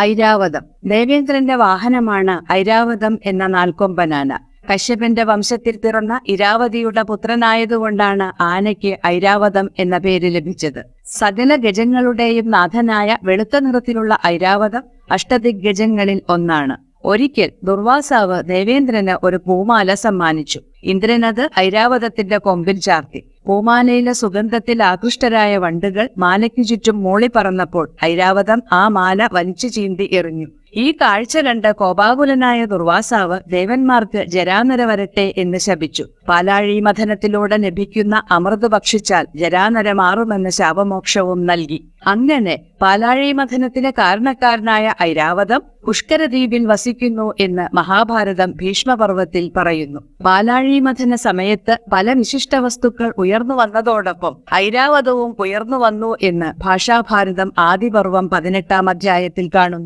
ഐരാവതം. ദേവേന്ദ്രന്റെ വാഹനമാണ് ഐരാവതം എന്ന നാൽക്കൊമ്പനാന. കശ്യപന്റെ വംശത്തിൽ പിറന്ന ഇരാവതിയുടെ പുത്രനായതുകൊണ്ടാണ് ആനയ്ക്ക് ഐരാവതം എന്ന പേര് ലഭിച്ചത്. സകല ഗജങ്ങളുടെയും നാഥനായ വെളുത്ത നിറത്തിലുള്ള ഐരാവതം അഷ്ടദിഗ്ഗജങ്ങളിൽ ഒന്നാണ്. ഒരിക്കൽ ദുർവാസാവ് ദേവേന്ദ്രന് ഒരു പൂമാല സമ്മാനിച്ചു. ഇന്ദ്രനത് ഐരാവതത്തിന്റെ കൊമ്പിൽ ചാർത്തി. പൂമാലയിലെ സുഗന്ധത്തിൽ ആകൃഷ്ടരായ വണ്ടുകൾ മാലയ്ക്കു ചുറ്റും മൂളി പറന്നപ്പോൾ ഐരാവതം ആ മാല വലിച്ചു ചീന്തി എറിഞ്ഞു. ഈ കാഴ്ച കണ്ട് കോപാകുലനായ ദുർവാസാവ് ദേവന്മാർക്ക് ജരാനര വരട്ടെ എന്ന് ശപിച്ചു. പാലാഴി മഥനത്തിലൂടെ ലഭിക്കുന്ന അമൃത് ഭക്ഷിച്ചാൽ ജരാനര മാറുമെന്ന ശാപമോക്ഷവും നൽകി. അങ്ങനെ പാലാഴി മഥനത്തിന് കാരണക്കാരനായ ഐരാവതം പുഷ്കരദ്വീപിൽ വസിക്കുന്നു എന്ന് മഹാഭാരതം ഭീഷ്മപർവത്തിൽ പറയുന്നു. പാലാഴി മഥന സമയത്ത് പല വിശിഷ്ട വസ്തുക്കൾ ഉയർന്നു വന്നതോടൊപ്പം ഐരാവതവും ഉയർന്നു വന്നു എന്ന് ഭാഷാഭാരതം ആദിപർവം 18-ാം അധ്യായത്തിൽ കാണുന്നു.